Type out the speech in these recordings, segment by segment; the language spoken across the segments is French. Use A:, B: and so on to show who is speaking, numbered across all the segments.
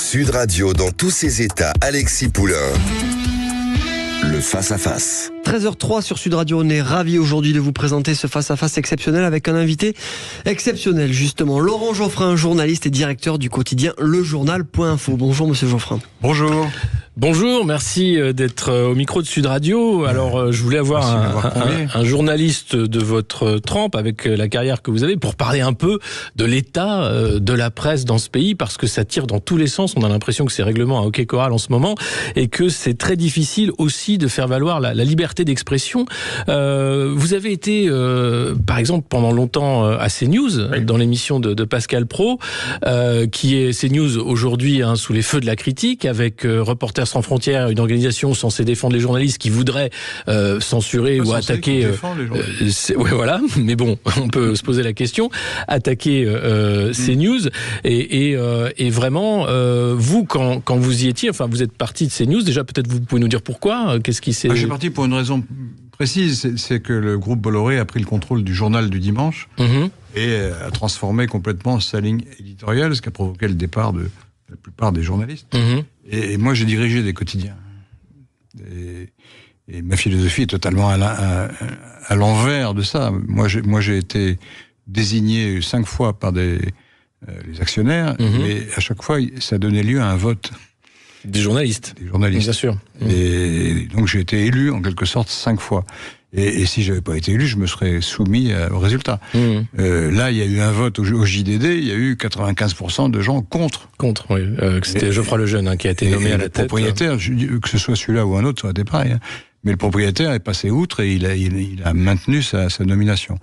A: Sud Radio, dans tous ses états, Alexis Poulain. Le face-à-face.
B: 13h03 sur Sud Radio, on est ravis aujourd'hui de vous présenter ce face-à-face exceptionnel avec un invité exceptionnel justement. Laurent Geoffrin, journaliste et directeur du quotidien lejournal.info. Bonjour monsieur Geoffrin.
C: Bonjour.
D: Bonjour, merci d'être au micro de Sud Radio. Alors, je voulais avoir un journaliste de votre trempe avec la carrière que vous avez pour parler un peu de l'état de la presse dans ce pays, parce que ça tire dans tous les sens. On a l'impression que c'est règlement à hockey choral en ce moment et que c'est très difficile aussi de faire valoir la liberté d'expression. Vous avez été, par exemple, pendant longtemps à CNews, dans l'émission de Pascal Praud, qui est CNews aujourd'hui sous les feux de la critique, avec Reporters sans frontières, une organisation censée défendre les journalistes qui voudrait censurer ou attaquer. Ouais, voilà, mais bon, on peut se poser la question. Attaquer CNews et vraiment, vous quand vous y étiez, enfin vous êtes parti de CNews. Déjà, peut-être vous pouvez nous dire pourquoi. Qu'est-ce qui s'est.
C: Je suis parti pour une raison précise, c'est que le groupe Bolloré a pris le contrôle du journal du dimanche et a transformé complètement sa ligne éditoriale, ce qui a provoqué le départ de la plupart des journalistes. Et moi, j'ai dirigé des quotidiens. Et ma philosophie est totalement à l'envers de ça. Moi, j'ai été désigné 5 fois par les actionnaires, et à chaque fois, ça donnait lieu à un vote.
D: Des journalistes.
C: Des journalistes.
D: Bien sûr.
C: Et donc, j'ai été élu, en quelque sorte, 5 fois. Et si j'avais pas été élu, je me serais soumis au résultat. Là, il y a eu un vote au JDD, il y a eu 95% de gens contre.
D: Contre, oui. C'était Geoffroy Lejeune qui a été nommé à la tête.
C: Le propriétaire, que ce soit celui-là ou un autre, ça aurait été pareil. Mais le propriétaire est passé outre et il a maintenu sa nomination.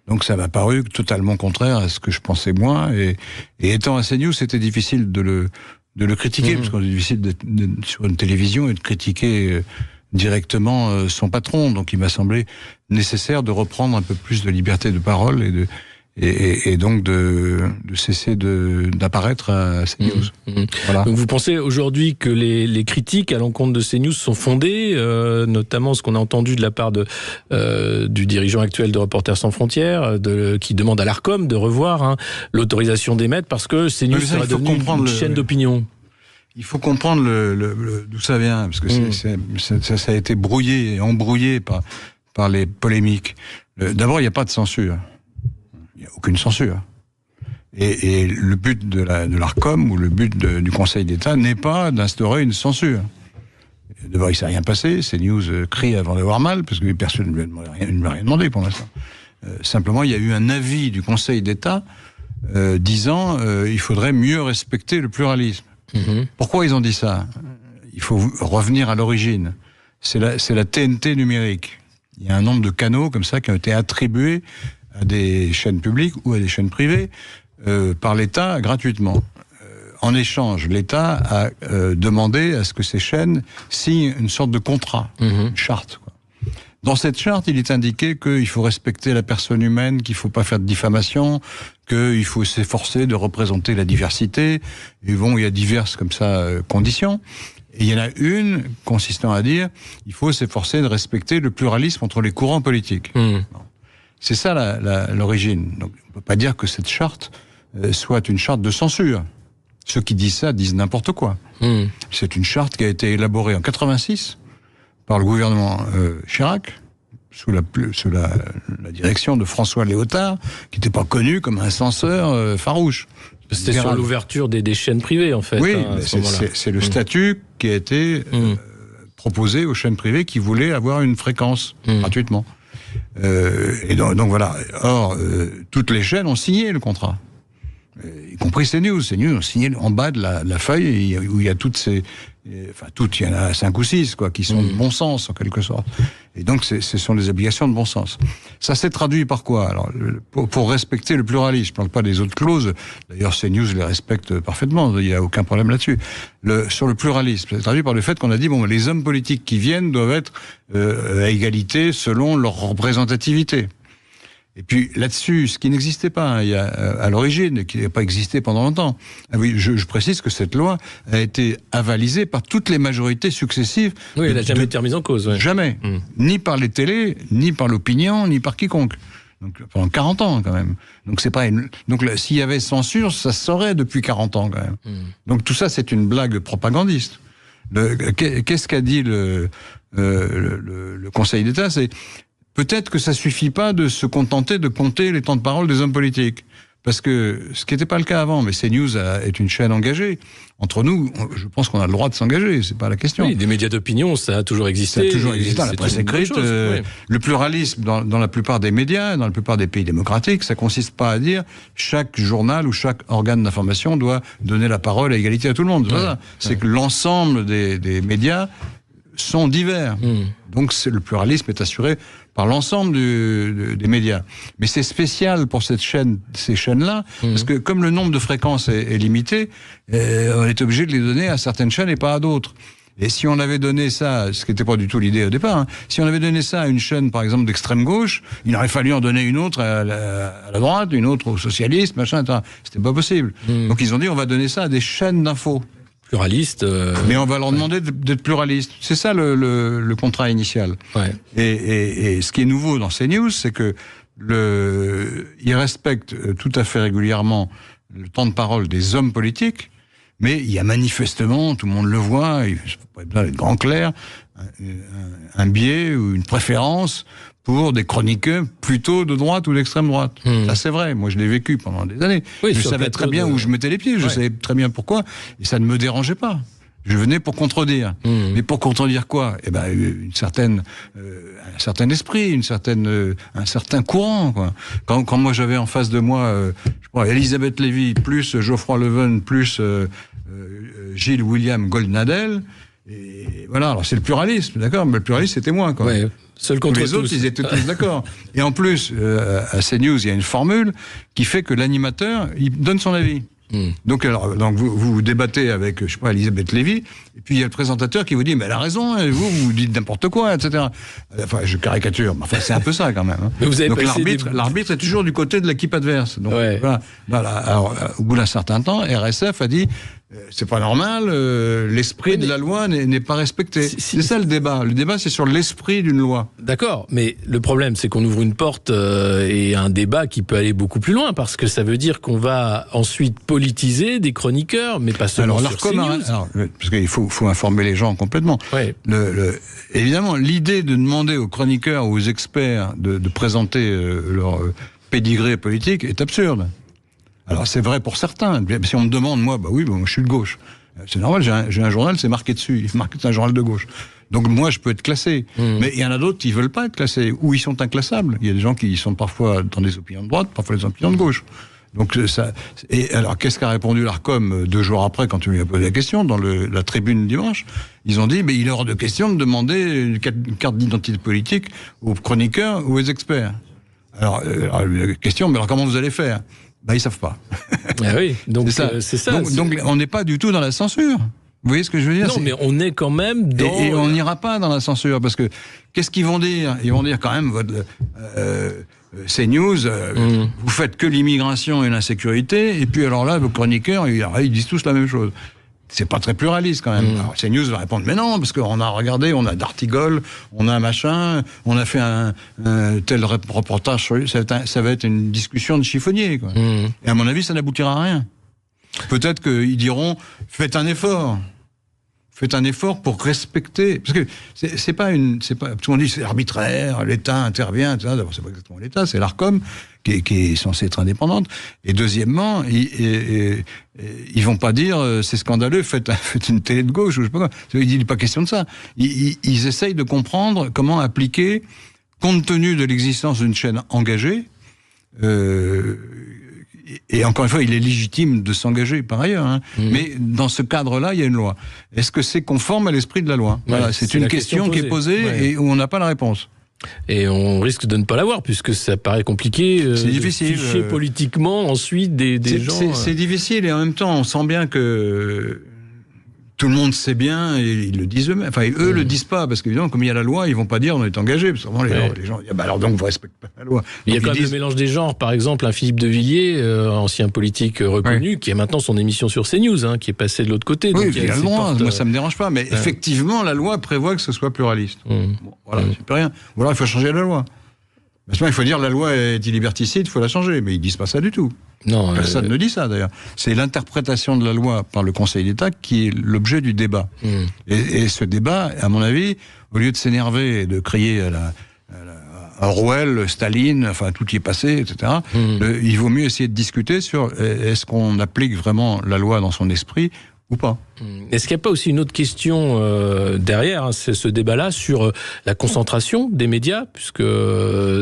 C: Donc ça m'a paru totalement contraire à ce que je pensais moi. Et étant à CNews, c'était difficile de le critiquer, parce que c'est difficile d'être sur une télévision et de critiquer directement son patron. Donc il m'a semblé nécessaire de reprendre un peu plus de liberté de parole et donc de cesser d'apparaître à CNews. Voilà.
D: Donc vous pensez aujourd'hui que les critiques à l'encontre de CNews sont fondées, notamment ce qu'on a entendu de la part du dirigeant actuel de Reporters sans frontières, qui demande à l'Arcom de revoir l'autorisation d'émettre parce que CNews serait devenu une chaîne d'opinion.
C: Il faut comprendre d'où ça vient, parce que ça a été brouillé et embrouillé par les polémiques. D'abord, il n'y a pas de censure. Il n'y a aucune censure. Et le but de l'Arcom ou le but du Conseil d'État n'est pas d'instaurer une censure. D'abord, il ne s'est rien passé. CNews crie avant d'avoir mal, parce que personne ne lui a rien demandé pour l'instant. Simplement, il y a eu un avis du Conseil d'État disant il faudrait mieux respecter le pluralisme. Pourquoi ils ont dit ça? Il faut revenir à l'origine. C'est la TNT numérique. Il y a un nombre de canaux comme ça qui ont été attribués à des chaînes publiques ou à des chaînes privées par l'État gratuitement. En échange, l'État a demandé à ce que ces chaînes signent une sorte de contrat, une charte, quoi. Dans cette charte, il est indiqué qu'il faut respecter la personne humaine, qu'il ne faut pas faire de diffamation, qu'il faut s'efforcer de représenter la diversité. Et bon, il y a diverses comme ça conditions. Et il y en a une consistant à dire il faut s'efforcer de respecter le pluralisme entre les courants politiques. C'est ça l'origine. Donc, on ne peut pas dire que cette charte soit une charte de censure. Ceux qui disent ça disent n'importe quoi. C'est une charte qui a été élaborée en 86 par le gouvernement Chirac, sous la direction de François Léotard, qui n'était pas connu comme un censeur farouche.
D: C'était sur l'ouverture des chaînes privées, en fait.
C: Oui, c'est le statut qui a été proposé aux chaînes privées qui voulaient avoir une fréquence gratuitement. Et donc voilà. Or, toutes les chaînes ont signé le contrat. Y compris CNews. CNews ont signé en bas de la feuille où il y a toutes ces... Enfin, toutes, il y en a 5 ou 6, quoi, qui sont de bon sens, en quelque sorte. Et donc, ce sont des obligations de bon sens. Ça s'est traduit par quoi? Alors, pour respecter le pluralisme, je ne parle pas des autres clauses. D'ailleurs, CNews les respecte parfaitement. Il n'y a aucun problème là-dessus. Sur le pluralisme, c'est traduit par le fait qu'on a dit, bon, les hommes politiques qui viennent doivent être à égalité selon leur représentativité. Et puis là-dessus, ce qui n'existait pas à l'origine, qui n'a pas existé pendant longtemps. Ah oui, je précise que cette loi a été avalisée par toutes les majorités successives.
D: Oui, elle n'a jamais été remise en cause. Ouais.
C: Jamais. Ni par les télés, ni par l'opinion, ni par quiconque. Donc pendant 40 ans quand même. Donc c'est pas donc s'il y avait censure, ça se saurait depuis 40 ans quand même. Donc tout ça c'est une blague propagandiste. Qu'est-ce qu'a dit le Conseil d'État? C'est peut-être que ça suffit pas de se contenter de compter les temps de parole des hommes politiques. Parce que ce qui n'était pas le cas avant, mais CNews est une chaîne engagée. Entre nous, je pense qu'on a le droit de s'engager, c'est pas la question.
D: Oui, des médias d'opinion, ça a toujours existé.
C: Ça a toujours existé dans la presse écrite. Le pluralisme dans la plupart des médias, dans la plupart des pays démocratiques, ça consiste pas à dire chaque journal ou chaque organe d'information doit donner la parole à égalité à tout le monde. C'est que l'ensemble des médias sont divers. Donc le pluralisme est assuré par l'ensemble des médias. Mais c'est spécial pour ces chaînes-là, parce que comme le nombre de fréquences est limité, on est obligé de les donner à certaines chaînes et pas à d'autres. Et si on avait donné ça, ce qui n'était pas du tout l'idée au départ, si on avait donné ça à une chaîne, par exemple, d'extrême gauche, il aurait fallu en donner une autre à la droite, une autre au socialiste, machin, etc. C'était pas possible. Donc ils ont dit, on va donner ça à des chaînes d'infos.
D: Pluraliste.
C: Mais on va leur demander d'être pluralistes. C'est ça le contrat initial.
D: Ouais.
C: Et ce qui est nouveau dans CNews, c'est que ils respectent tout à fait régulièrement le temps de parole des hommes politiques, mais il y a manifestement, tout le monde le voit, il faut pas besoin d'être grand clair, un biais ou une préférence pour des chroniqueurs plutôt de droite ou d'extrême droite. Ça c'est vrai, moi je l'ai vécu pendant des années. Oui, je savais très bien où je mettais les pieds, je savais très bien pourquoi, et ça ne me dérangeait pas. Je venais pour contredire. Mais pour contredire quoi? Eh ben, un certain esprit, un certain courant, quoi. Quand moi j'avais en face de moi, je crois, Elisabeth Lévy, plus Geoffroy Leven, plus Gilles William Goldnadel, et voilà, alors c'est le pluralisme, d'accord? Mais le pluralisme c'était moi, quoi. Ouais.
D: Seul contre
C: les autres, ils étaient tous d'accord. Et en plus, à CNews, il y a une formule qui fait que l'animateur, il donne son avis. Donc vous débattez avec, je sais pas, Elisabeth Lévy, et puis il y a le présentateur qui vous dit, mais elle a raison, et vous dites n'importe quoi, etc. Enfin, je caricature, mais enfin, c'est un peu ça quand même.
D: Mais vous avez
C: donc l'arbitre est toujours du côté de l'équipe adverse. Donc voilà. Alors, au bout d'un certain temps, RSF a dit, c'est pas normal, l'esprit de la loi n'est pas respecté. C'est ça le débat. Le débat, c'est sur l'esprit d'une loi.
D: D'accord, mais le problème, c'est qu'on ouvre une porte et un débat qui peut aller beaucoup plus loin, parce que ça veut dire qu'on va ensuite politiser des chroniqueurs, mais pas seulement sur CNews.
C: Parce qu'il faut informer les gens complètement. Ouais. Évidemment, l'idée de demander aux chroniqueurs ou aux experts de présenter leur pédigré politique est absurde. Alors c'est vrai pour certains. Si on me demande, moi, je suis de gauche. C'est normal, j'ai un journal, c'est marqué dessus. Il est marqué c'est un journal de gauche. Donc moi, je peux être classé. Mais il y en a d'autres qui veulent pas être classés, ou ils sont inclassables. Il y a des gens qui sont parfois dans des opinions de droite, parfois des opinions de gauche. Donc ça. Et alors, qu'est-ce qu'a répondu l'Arcom 2 jours après, quand tu lui as posé la question, dans la tribune dimanche? Ils ont dit, mais il est hors de question de demander une carte d'identité politique aux chroniqueurs ou aux experts. Alors question, mais alors comment vous allez faire? Ils savent pas.
D: Ah oui, donc c'est ça.
C: Donc on n'est pas du tout dans la censure. Vous voyez ce que je veux dire?
D: Non, mais on est quand même dans...
C: Et on n'ira pas dans la censure, parce que qu'est-ce qu'ils vont dire? Ils vont dire quand même, CNews, vous faites que l'immigration et l'insécurité, et puis alors là, vos chroniqueurs, ils disent tous la même chose. C'est pas très pluraliste quand même. Alors, CNews va répondre, mais non, parce qu'on a regardé, on a d'Artigol, on a un machin, on a fait un tel reportage sur lui, ça va être une discussion de chiffonnier, quoi. Et à mon avis, ça n'aboutira à rien. Peut-être qu'ils diront, faites un effort pour respecter, parce que c'est pas tout le monde dit c'est arbitraire, l'État intervient, etc. D'abord, c'est pas exactement l'État, c'est l'Arcom qui est censé être indépendante. Et deuxièmement, ils vont pas dire c'est scandaleux, faites une télé de gauche ou je sais pas quoi. Il n'est pas question de ça. Ils essayent de comprendre comment appliquer, compte tenu de l'existence d'une chaîne engagée. Et encore une fois, il est légitime de s'engager par ailleurs, mais dans ce cadre-là, il y a une loi. Est-ce que c'est conforme à l'esprit de la loi? Voilà, c'est une question qui est posée et où on n'a pas la réponse.
D: Et on risque de ne pas l'avoir, puisque ça paraît compliqué.
C: C'est difficile.
D: De ficher politiquement ensuite des gens.
C: C'est difficile, et en même temps, on sent bien que tout le monde sait bien, et ils le disent eux-mêmes. Enfin, eux le disent pas, parce qu'évidemment, comme il y a la loi, ils vont pas dire on est engagé, parce que vraiment, les gens disent alors donc vous respectez pas la loi.
D: Il y a quand même le mélange des genres. Par exemple, un Philippe de Villiers, ancien politique reconnu, qui a maintenant son émission sur CNews, qui est passé de l'autre côté.
C: Oui,
D: donc
C: il a le droit, moi ça me dérange pas, mais effectivement, la loi prévoit que ce soit pluraliste. Bon, voilà, c'est plus rien. Ou alors il faut changer la loi. Maintenant, il faut dire la loi est liberticide, il faut la changer. Mais ils disent pas ça du tout.
D: Non,
C: personne ne dit ça d'ailleurs. C'est l'interprétation de la loi par le Conseil d'État qui est l'objet du débat. Et ce débat, à mon avis, au lieu de s'énerver et de crier à Orwell, Staline, enfin tout y est passé, etc. Il vaut mieux essayer de discuter sur est-ce qu'on applique vraiment la loi dans son esprit ou pas.
D: Est-ce qu'il n'y a pas aussi une autre question derrière c'est ce débat-là sur la concentration des médias, puisque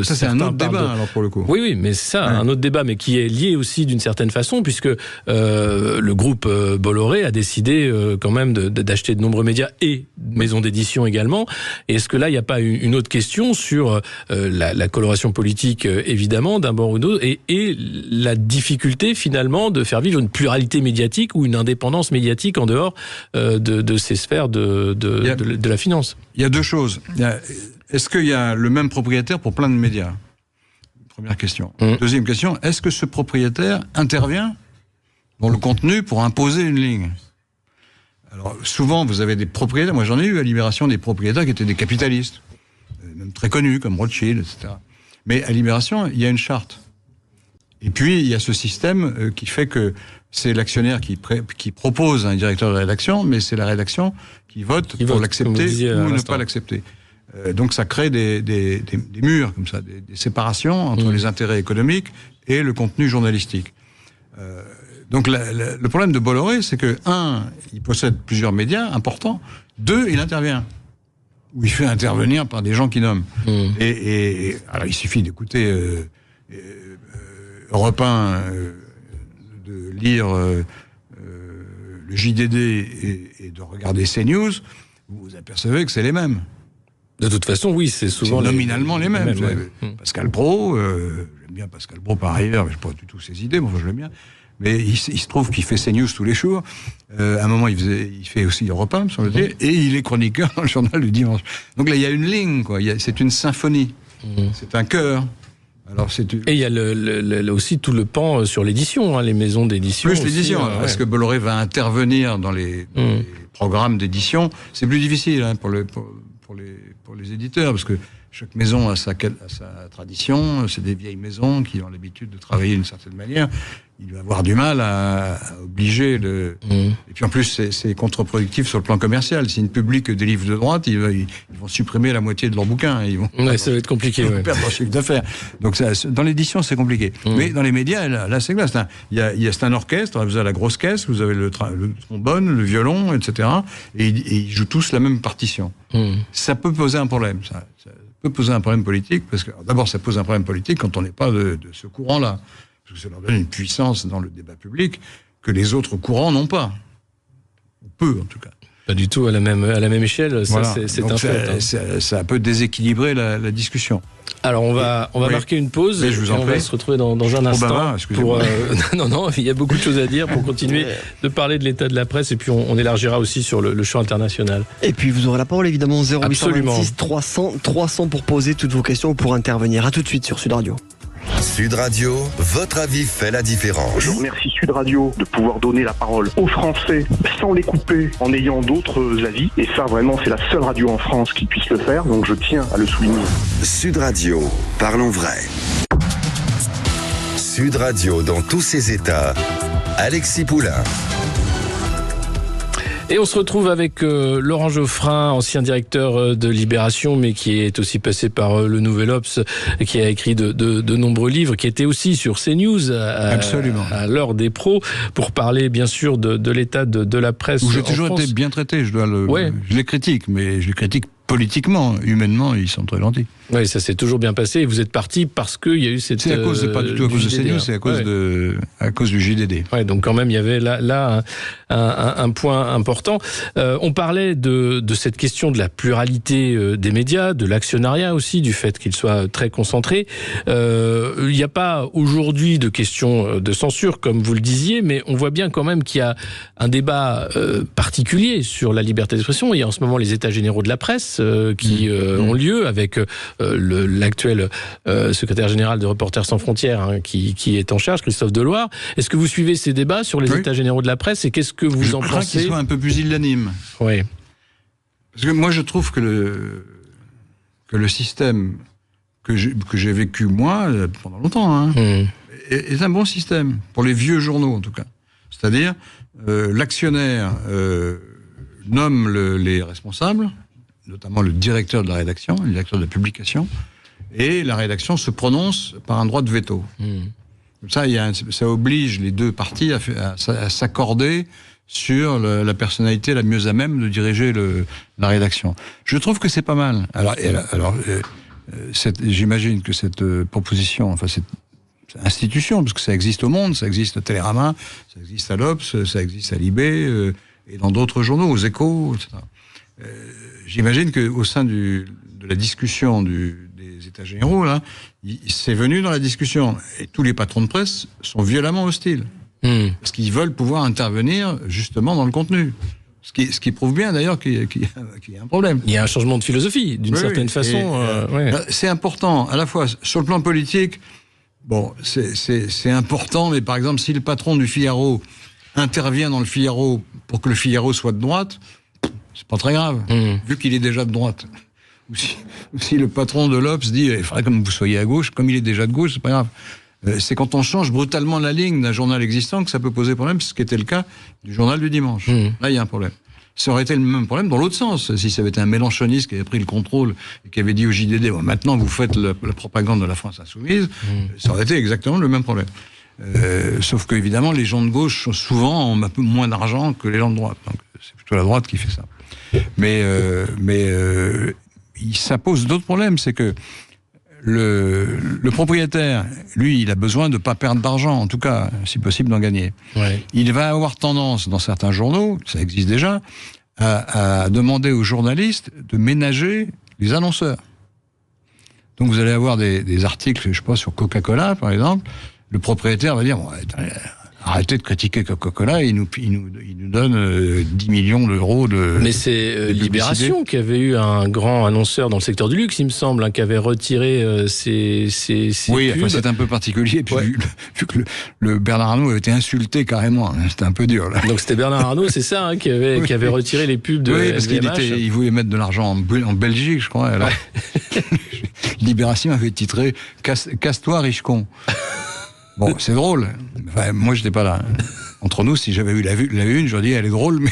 C: ça c'est un autre débat alors pour le coup.
D: Oui, mais c'est ça, un autre débat, mais qui est lié aussi d'une certaine façon, puisque le groupe Bolloré a décidé quand même d'acheter de nombreux médias et maisons d'édition également. Et est-ce que là il n'y a pas une autre question sur la coloration politique évidemment d'un bord ou d'autre et la difficulté finalement de faire vivre une pluralité médiatique ou une indépendance médiatique en dehors de ces sphères de la finance.
C: Il y a deux choses. Est-ce qu'il y a le même propriétaire pour plein de médias ? Première question. Deuxième question, est-ce que ce propriétaire intervient dans le contenu pour imposer une ligne ? Alors, souvent, vous avez des propriétaires, moi j'en ai eu à Libération, des propriétaires qui étaient des capitalistes, même très connus, comme Rothschild, etc. Mais à Libération, il y a une charte. Et puis, il y a ce système qui fait que c'est l'actionnaire qui propose un directeur de rédaction, mais c'est la rédaction qui vote pour l'accepter ou ne pas l'accepter. Donc ça crée des murs, comme ça, des séparations entre les intérêts économiques et le contenu journalistique. Donc le problème de Bolloré, c'est que, il possède plusieurs médias importants, 2, il intervient. Ou il fait intervenir par des gens qui nomment. Et alors il suffit d'écouter Europe 1, de lire le JDD et de regarder CNews, vous vous apercevez que c'est les mêmes.
D: De toute façon, oui, c'est souvent
C: nominalement les mêmes. Pascal Brault, j'aime bien Pascal Brault par ailleurs, mais je n'ai pas du tout ses idées, mais enfin je l'aime bien. Mais il se trouve qu'il fait CNews tous les jours. À un moment, il fait aussi Europe 1, sur le et il est chroniqueur dans le journal du dimanche. Donc là, il y a une ligne, quoi. C'est une symphonie. C'est un chœur. Alors et
D: il y a aussi tout le pan sur l'édition, les maisons d'édition.
C: Plus l'édition. Est-ce que Bolloré va intervenir dans les programmes d'édition ? C'est plus difficile pour les éditeurs, parce que chaque maison a sa tradition. C'est des vieilles maisons qui ont l'habitude de travailler d'une certaine manière. Il va avoir du mal à obliger Et puis en plus, c'est contre-productif sur le plan commercial. S'ils ne publient que des livres de droite, ils vont supprimer la moitié de leurs bouquins.
D: Ça va être compliqué.
C: Ils vont perdre leur chiffre d'affaires. Donc dans l'édition, c'est compliqué. Mais dans les médias, là c'est clair. C'est un orchestre. Vous avez la grosse caisse, vous avez le trombone, le violon, etc. Et ils jouent tous la même partition. Ça peut poser un problème. Ça peut poser un problème politique, parce que d'abord, ça pose un problème politique quand on n'est pas de ce courant-là. Parce que ça leur donne une puissance dans le débat public que les autres courants n'ont pas. Ou peu, en tout cas.
D: Pas du tout à la même échelle, voilà. C'est un fait.
C: Ça peut déséquilibrer la discussion.
D: Alors on va marquer une pause et on va se retrouver dans un instant. Non, il y a beaucoup de choses à dire pour continuer de parler de l'état de la presse, et puis on élargira aussi sur le champ international.
B: Et puis vous aurez la parole évidemment 0826 300 pour poser toutes vos questions ou pour intervenir. À tout de suite sur Sud Radio.
A: Sud Radio, votre avis fait la différence.
E: Je remercie Sud Radio de pouvoir donner la parole aux Français sans les couper, en ayant d'autres avis. Et ça, vraiment, c'est la seule radio en France qui puisse le faire. Donc je tiens à le souligner.
A: Sud Radio, parlons vrai. Sud Radio dans tous ses états. Alexis Poulain.
D: Et on se retrouve avec Laurent Geoffrin, ancien directeur de Libération, mais qui est aussi passé par le Nouvel Obs, qui a écrit de nombreux livres, qui était aussi sur CNews à l'heure des pros, pour parler bien sûr de l'état de la presse.
C: Où j'ai toujours été bien traité, je les critique, mais je les critique politiquement, humainement, ils sont très gentils.
D: Oui, ça s'est toujours bien passé. Et vous êtes parti parce qu'il y a eu cette...
C: C'est pas du tout à cause de CNews, c'est à cause du JDD.
D: Ouais, donc quand même, il y avait là un point important. On parlait de cette question de la pluralité des médias, de l'actionnariat aussi, du fait qu'il soit très concentré. Il n'y a pas aujourd'hui de question de censure, comme vous le disiez, mais on voit bien quand même qu'il y a un débat particulier sur la liberté d'expression. Il y a en ce moment les états généraux de la presse qui ont lieu avec l'actuel secrétaire général de Reporters sans frontières qui est en charge, Christophe Deloire. Est-ce que vous suivez ces débats sur les états généraux de la presse et qu'est-ce que vous en pensez ?
C: Je crains qu'ils soient un peu pusillanimes.
D: Oui.
C: Parce que moi je trouve que le système que j'ai vécu moi pendant longtemps, hein, est un bon système pour les vieux journaux en tout cas. C'est-à-dire l'actionnaire nomme les responsables, notamment le directeur de la rédaction, le directeur de la publication, et la rédaction se prononce par un droit de veto. Comme ça, ça oblige les deux parties à s'accorder sur la personnalité la mieux à même de diriger la rédaction. Je trouve que c'est pas mal. Alors j'imagine que cette proposition, enfin cette institution, parce que ça existe au Monde, ça existe à Télérama, ça existe à l'Obs, ça existe à Libé, et dans d'autres journaux, aux Échos, etc. J'imagine qu'au sein de la discussion des États généraux, là, c'est venu dans la discussion. Et tous les patrons de presse sont violemment hostiles. Parce qu'ils veulent pouvoir intervenir justement dans le contenu. Ce qui prouve bien d'ailleurs qu'il y a un problème.
D: Il y a un changement de philosophie, d'une certaine façon.
C: C'est important, à la fois sur le plan politique, bon, c'est important, mais par exemple, si le patron du Figaro intervient dans le Figaro pour que le Figaro soit de droite, c'est pas très grave, vu qu'il est déjà de droite. Ou si le patron de l'Obs dit il faudrait que vous soyez à gauche, comme il est déjà de gauche, c'est pas grave. C'est quand on change brutalement la ligne d'un journal existant que ça peut poser problème, ce qui était le cas du journal du dimanche. Là, il y a un problème. Ça aurait été le même problème dans l'autre sens. Si ça avait été un mélenchoniste qui avait pris le contrôle et qui avait dit au JDD maintenant vous faites la propagande de la France insoumise, ça aurait été exactement le même problème. Sauf que évidemment les gens de gauche souvent ont un peu moins d'argent que les gens de droite. Donc c'est plutôt la droite qui fait ça. Mais ça pose d'autres problèmes. C'est que le propriétaire, lui, il a besoin de ne pas perdre d'argent, en tout cas, si possible, d'en gagner. Il va avoir tendance, dans certains journaux, ça existe déjà, à demander aux journalistes de ménager les annonceurs. Donc vous allez avoir des articles, je sais pas, sur Coca-Cola, par exemple. Le propriétaire va dire arrêtez de critiquer Coca-Cola, il nous donne 10 millions d'euros de.
D: Mais c'est Libération qui avait eu un grand annonceur dans le secteur du luxe, il me semble, hein, qui avait retiré ses
C: oui,
D: pubs.
C: enfin, c'est un peu particulier, puis vu que le Bernard Arnault avait été insulté carrément, c'était un peu dur, là.
D: Donc c'était Bernard Arnault, c'est ça, hein, qui avait retiré les pubs de
C: oui, parce qu'il voulait mettre de l'argent en Belgique, je crois. Alors, Libération avait titré « Casse-toi, riche con ». Bon, c'est drôle. Enfin, moi, j'étais pas là. Entre nous, si j'avais eu la une, j'aurais dit, elle est drôle, mais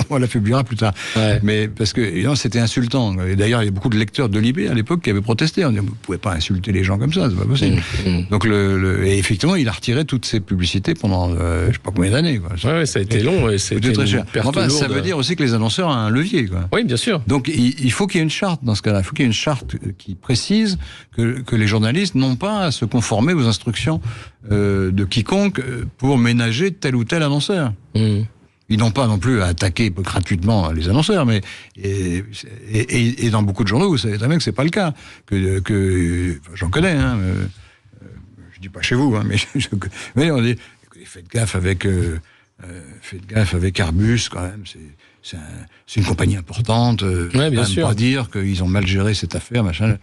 C: on la publiera plus tard. Mais parce que, évidemment, c'était insultant. Et d'ailleurs, il y a beaucoup de lecteurs de Libé à l'époque qui avaient protesté. On disait, vous pouvez pas insulter les gens comme ça, c'est pas possible. Donc, et effectivement, il a retiré toutes ces publicités pendant, je sais pas combien d'années, quoi.
D: Ouais, ça a été long, et c'était
C: très cher.
D: Enfin,
C: ça veut dire aussi que les annonceurs ont un levier, quoi.
D: Oui, bien sûr.
C: Donc, il faut qu'il y ait une charte dans ce cas-là. Il faut qu'il y ait une charte qui précise que les journalistes n'ont pas à se conformer aux instructions de quiconque pour ménager tel ou tel annonceur. Ils n'ont pas non plus à attaquer gratuitement les annonceurs, mais et dans beaucoup de journaux, vous savez très bien que c'est pas le cas. Que j'en connais, hein, je dis pas chez vous, hein, mais on dit faites gaffe avec Airbus quand même. C'est une compagnie importante.
D: Bien sûr.
C: Pas dire qu'ils ont mal géré cette affaire, machin.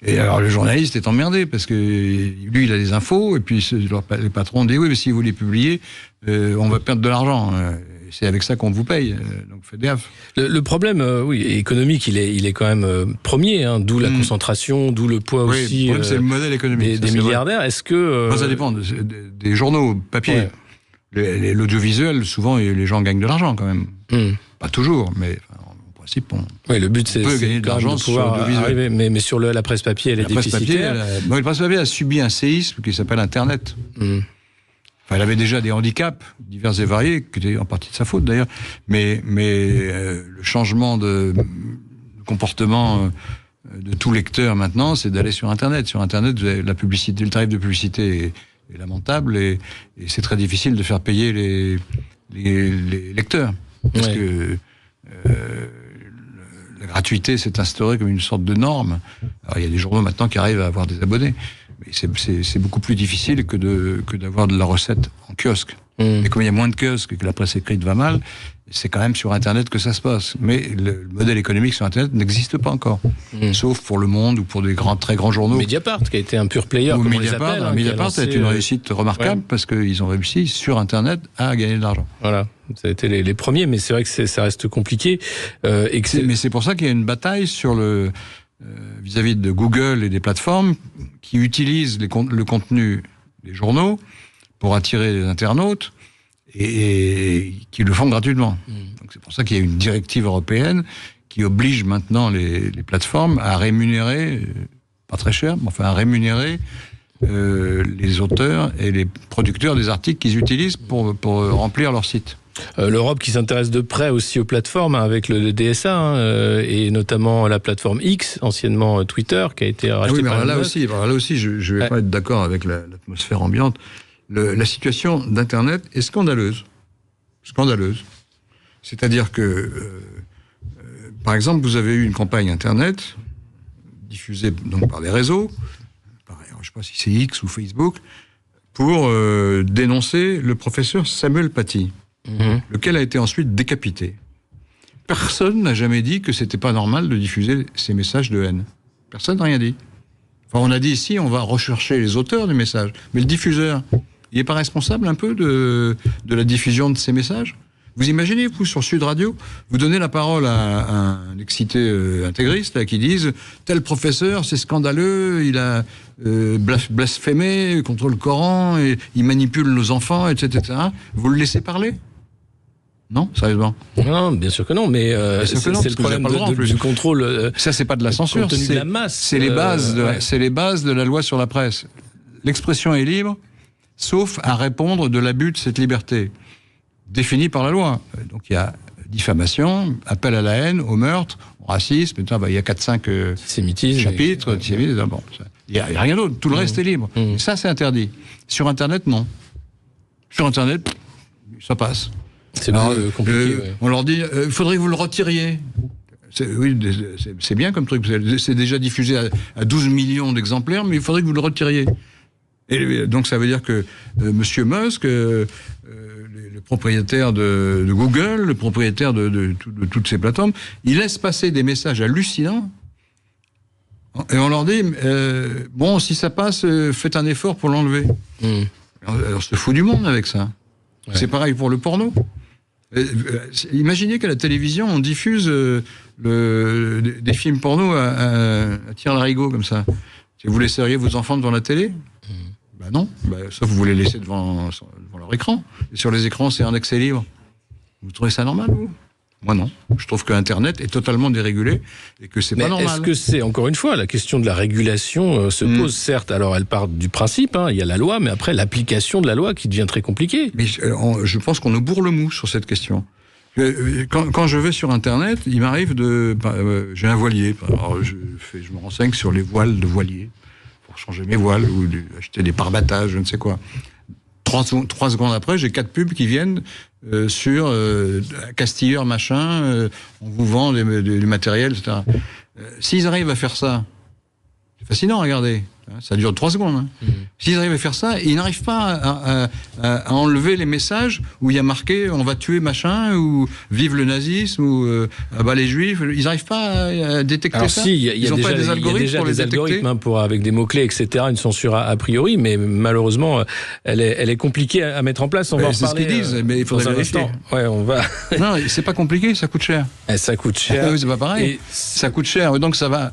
C: Et alors le journaliste est emmerdé parce que lui il a des infos et puis les patrons disent oui mais si vous les publiez on va perdre de l'argent, c'est avec ça qu'on vous paye, donc faites gaffe. Le
D: problème économique il est quand même premier, hein, d'où la concentration, d'où le poids aussi.
C: Le c'est le modèle économique
D: des milliardaires. Est-ce que
C: ça dépend des journaux papier. L'audiovisuel souvent les gens gagnent de l'argent quand même. Pas toujours, mais
D: le but c'est
C: gagner de l'argent
D: de pouvoir arriver, mais sur la presse papier elle est déficitaire.
C: La presse papier a subi un séisme qui s'appelle Internet. Enfin, elle avait déjà des handicaps divers et variés, qui étaient en partie de sa faute d'ailleurs, mais le changement de comportement de tout lecteur maintenant, c'est d'aller sur Internet. Sur Internet, la publicité, le tarif de publicité est lamentable et c'est très difficile de faire payer les lecteurs parce que la gratuité s'est instaurée comme une sorte de norme. Alors, il y a des journaux maintenant qui arrivent à avoir des abonnés, mais c'est beaucoup plus difficile que d'avoir de la recette en kiosque. Et comme il y a moins de kiosques et que la presse écrite va mal, c'est quand même sur Internet que ça se passe. Mais le modèle économique sur Internet n'existe pas encore. Sauf pour Le Monde ou pour des très grands journaux.
D: Mediapart, qui a été un pur player, comme on les appelle.
C: Mediapart a été une réussite remarquable parce qu'ils ont réussi sur Internet à gagner de l'argent.
D: Voilà. Ça a été les premiers, mais c'est vrai que ça reste compliqué.
C: Mais c'est pour ça qu'il y a une bataille sur vis-à-vis de Google et des plateformes qui utilisent le contenu des journaux pour attirer les internautes et qui le font gratuitement. Donc c'est pour ça qu'il y a une directive européenne qui oblige maintenant les plateformes à rémunérer, pas très cher, mais enfin à rémunérer les auteurs et les producteurs des articles qu'ils utilisent pour remplir leur site.
D: L'Europe qui s'intéresse de près aussi aux plateformes avec le DSA et notamment la plateforme X, anciennement Twitter, qui a été rachetée par
C: là aussi, je ne vais pas être d'accord avec l'atmosphère ambiante. La situation d'Internet est scandaleuse. Scandaleuse. C'est-à-dire que, par exemple, vous avez eu une campagne Internet diffusée donc par les réseaux, je ne sais pas si c'est X ou Facebook, pour dénoncer le professeur Samuel Paty. Lequel a été ensuite décapité. Personne n'a jamais dit que c'était pas normal de diffuser ces messages de haine. Personne n'a rien dit. Enfin, on a dit ici, on va rechercher les auteurs des messages. Mais le diffuseur, il n'est pas responsable un peu de la diffusion de ces messages ? Vous imaginez, vous, sur Sud Radio, vous donnez la parole à un excité intégriste là, qui dise « Tel professeur, c'est scandaleux, il a blasphémé contre le Coran, et il manipule nos enfants, etc. » Vous le laissez parler ? Non, sérieusement.
D: Non, bien sûr que non, mais c'est le problème du contrôle.
C: Ça, c'est pas de la censure,
D: c'est de la masse.
C: C'est les bases, c'est les bases de la loi sur la presse. L'expression est libre, sauf à répondre de l'abus de cette liberté, définie par la loi. Donc il y a diffamation, appel à la haine, au meurtre, au racisme, il y a 4-5 chapitres, bon, il n'y a rien d'autre, tout le reste est libre. Et ça, c'est interdit. Sur Internet, non. Sur Internet, ça passe.
D: C'est plus compliqué.
C: On leur dit, il faudrait que vous le retiriez. Oui, c'est bien comme truc. C'est déjà diffusé à 12 millions d'exemplaires, mais il faudrait que vous le retiriez. Et donc ça veut dire que Monsieur Musk, le propriétaire de Google, le propriétaire de toutes ces plateformes, il laisse passer des messages hallucinants. Et on leur dit, bon, si ça passe, faites un effort pour l'enlever. Alors, on se fout du monde avec ça. Ouais. C'est pareil pour le porno. Imaginez qu'à la télévision, on diffuse des films porno à tire-larigot comme ça. Vous laisseriez vos enfants devant la télé ? Ben non, ça vous les laissez devant leur écran. Et sur les écrans, c'est un accès libre. Vous trouvez ça normal, vous ? Moi non. Je trouve que Internet est totalement dérégulé et que c'est pas normal.
D: Est-ce que c'est, encore une fois, la question de la régulation se pose, certes, alors elle part du principe, il y a la loi, mais après l'application de la loi qui devient très compliquée.
C: Mais je pense qu'on nous bourre le mou sur cette question. Quand je vais sur Internet, il m'arrive j'ai un voilier, alors je me renseigne sur les voiles de voilier pour changer mes voiles ou acheter des pare-battages, je ne sais quoi. 3 secondes après, j'ai 4 pubs qui viennent sur Castilleur machin, on vous vend du matériel, etc. S'ils arrivent à faire ça, c'est fascinant, regardez. Ça dure 3 secondes. S'ils arrivent à faire ça, ils n'arrivent pas à enlever les messages où il y a marqué « on va tuer machin » ou « vive le nazisme » ou « bah les juifs ». Ils n'arrivent pas à détecter ça.
D: Si, ils n'ont pas des algorithmes pour les détecter. Avec des mots-clés, etc., une censure a priori, mais malheureusement, elle est compliquée à mettre en place. On va en reparler.
C: C'est ce qu'ils disent, mais il faudrait vérifier.
D: Ouais, on va...
C: Non, c'est pas compliqué, ça coûte cher.
D: Ça coûte cher.
C: C'est pas pareil. Ça coûte cher, donc ça va...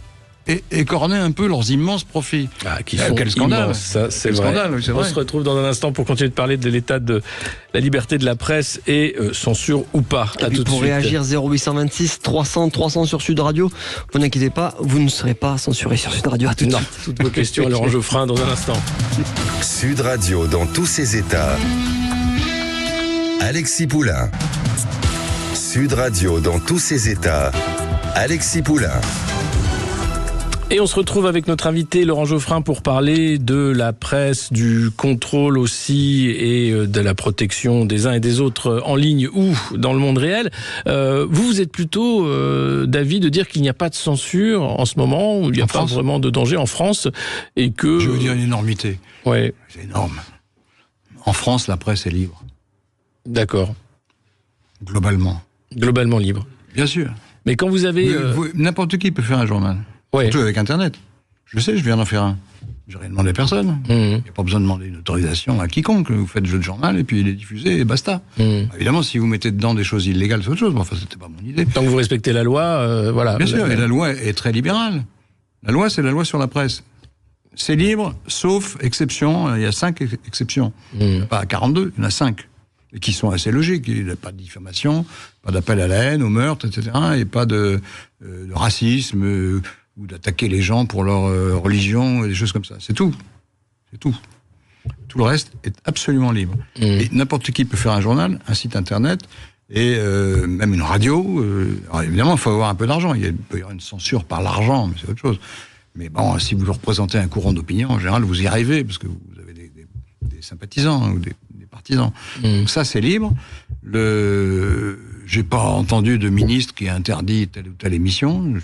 C: écorner un peu leurs immenses profits.
D: Quel scandale. Ça, c'est vrai. On se retrouve dans un instant pour continuer de parler de l'état de la liberté de la presse et censure ou pas.
B: Et puis pour réagir, 0826 300 sur Sud Radio. Vous n'inquiétez pas, vous ne serez pas censuré sur Sud Radio. À tout de suite.
D: Toutes vos questions à Laurent Geoffrin dans un instant.
A: Sud Radio dans tous ses états. Alexis Poulain. Sud Radio dans tous ses états. Alexis Poulain.
D: Et on se retrouve avec notre invité Laurent Geoffrin pour parler de la presse, du contrôle aussi et de la protection des uns et des autres en ligne ou dans le monde réel. Vous êtes plutôt d'avis de dire qu'il n'y a pas de censure en ce moment, où il n'y a pas vraiment de danger en France et que...
C: Je veux dire une énormité.
D: Ouais.
C: C'est énorme. En France, la presse est libre.
D: D'accord.
C: Globalement.
D: Globalement libre.
C: Bien sûr.
D: Mais quand vous avez...
C: N'importe qui peut faire un journal. Ouais. Surtout avec Internet. Je le sais, je viens d'en faire un. Je n'ai rien demandé à personne. Il n'y a pas besoin de demander une autorisation à quiconque. Vous faites le jeu de journal et puis il est diffusé et basta. Évidemment, si vous mettez dedans des choses illégales, c'est autre chose. Mais enfin, c'était pas mon idée.
D: Tant que vous respectez la loi, voilà.
C: Bien sûr, et la loi est très libérale. La loi, c'est la loi sur la presse. C'est libre, sauf exception. Il y a 5 exceptions. Pas 42, il y en a 5. Et qui sont assez logiques. Il n'y a pas de diffamation, pas d'appel à la haine, au meurtre, etc. Et pas de racisme ou d'attaquer les gens pour leur religion, des choses comme ça. C'est tout. C'est tout. Tout le reste est absolument libre. Et n'importe qui peut faire un journal, un site internet, et même une radio. Alors évidemment, il faut avoir un peu d'argent. Il peut y avoir une censure par l'argent, mais c'est autre chose. Mais bon, si vous représentez un courant d'opinion, en général, vous y arrivez, parce que vous avez des sympathisants ou des partisans. Donc ça, c'est libre. J'ai pas entendu de ministre qui a interdit telle ou telle émission.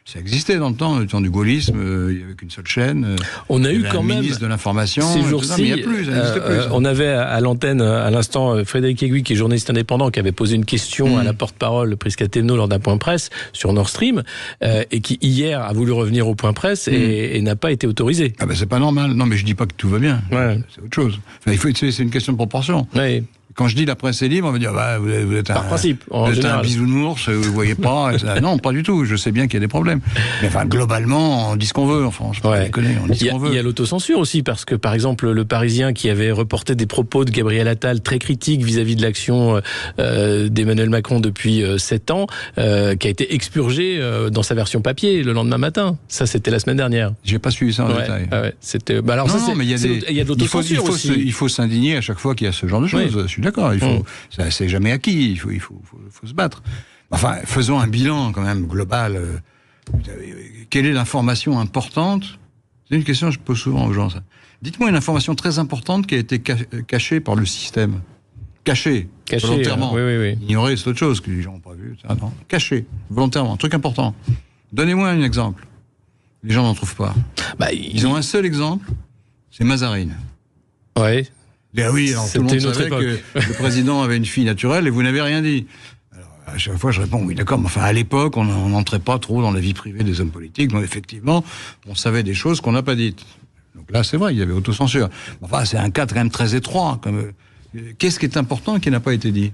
C: Ça existait dans le temps du gaullisme, il n'y avait qu'une seule chaîne.
D: On a eu quand même
C: ministre de l'information.
D: Ces jours-ci,
C: il n'y a plus, ça n'existe plus.
D: On avait à l'antenne, à l'instant, Frédéric Aiguille, qui est journaliste indépendant, qui avait posé une question à la porte-parole Prisca Thévenot lors d'un point presse sur Nord Stream, et qui hier a voulu revenir au point presse et n'a pas été autorisé.
C: Ah ben c'est pas normal. Non, mais je dis pas que tout va bien.
D: Ouais.
C: C'est autre chose. Enfin, c'est une question de proportion.
D: Ouais.
C: Quand je dis la presse est libre, on va dire vous êtes
D: par principe,
C: en général, un bisounours, vous voyez pas. Non, pas du tout. Je sais bien qu'il y a des problèmes. Mais enfin, globalement, on dit ce qu'on veut. Enfin, je ne connais. On dit ce qu'on veut.
D: Il y a l'autocensure aussi, parce que par exemple, le Parisien qui avait reporté des propos de Gabriel Attal très critiques vis-à-vis de l'action d'Emmanuel Macron depuis 7 ans, qui a été expurgé dans sa version papier le lendemain matin. Ça, c'était la semaine dernière.
C: J'ai pas suivi ça en détail.
D: Ouais. C'était. Alors
C: non, mais il y a de l'autocensure aussi. Il faut s'indigner à chaque fois qu'il y a ce genre de choses. Je suis d'accord. C'est jamais acquis. Il faut se battre. Enfin, faisons un bilan quand même global. Quelle est l'information importante? C'est une question que je pose souvent aux gens. Ça. Dites-moi une information très importante qui a été cachée par le système. Cachée volontairement.
D: Oui.
C: Ignorée, c'est autre chose que les gens n'ont pas vu. Non. Cachée, volontairement. Un truc important. Donnez-moi un exemple. Les gens n'en trouvent pas. Ils ont un seul exemple, c'est Mazarine.
D: Ouais.
C: Ben oui, alors tout le monde savait que le président avait une fille naturelle et vous n'avez rien dit. Alors, à chaque fois, je réponds, oui, d'accord, mais enfin, à l'époque, on n'entrait pas trop dans la vie privée des hommes politiques, donc effectivement, on savait des choses qu'on n'a pas dites. Donc là, c'est vrai, il y avait autocensure. Enfin, c'est un cas quand même très étroit. Qu'est-ce qui est important et qui n'a pas été dit?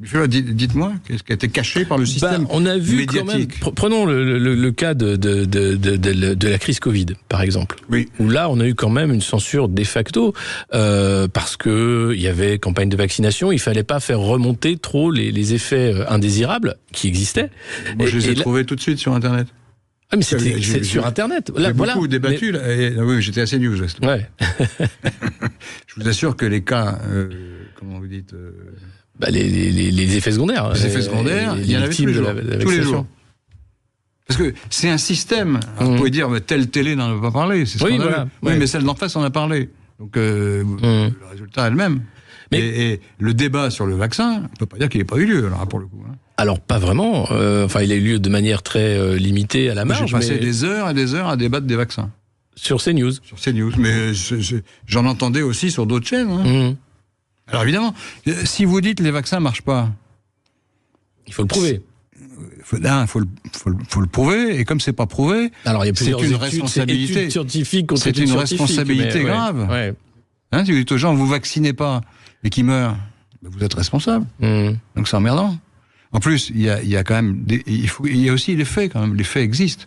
C: Dites-moi, qu'est-ce qui a été caché par le système
D: on a vu
C: médiatique.
D: Quand même, prenons le cas de la crise Covid, par exemple.
C: Oui.
D: Où là, on a eu quand même une censure de facto, parce que il y avait campagne de vaccination, il fallait pas faire remonter trop les effets indésirables qui existaient.
C: Moi, je les ai trouvés tout de suite sur Internet.
D: Ah, mais c'est sur Internet. Là,
C: j'ai beaucoup débattu. Oui, j'étais assez news.
D: Ouais.
C: Je vous assure que les cas, comment vous dites...
D: les effets secondaires.
C: Les effets secondaires, il y en avait tous les jours. Parce que c'est un système. Alors, vous pouvez dire, telle télé n'en a pas parlé, c'est scandaleux. Voilà. Oui, mais celle d'en face en a parlé. Donc, le résultat est le même. Et le débat sur le vaccin, on ne peut pas dire qu'il n'ait pas eu lieu, alors, pour le coup.
D: Alors, pas vraiment. Il a eu lieu de manière très limitée à la marge.
C: J'ai passé des heures et des heures à débattre des vaccins.
D: Sur CNews.
C: Sur CNews, mais j'en entendais aussi sur d'autres chaînes. Alors évidemment, si vous dites les vaccins ne marchent pas...
D: Il faut le prouver.
C: Il faut le prouver, et comme c'est pas prouvé, c'est une responsabilité
D: scientifique.
C: C'est une responsabilité grave.
D: Ouais.
C: Si vous dites aux gens, vous vaccinez pas, et qu'ils meurent, vous êtes responsable. Donc c'est emmerdant. En plus, il y a quand même... il y a aussi les faits, quand même. Les faits existent.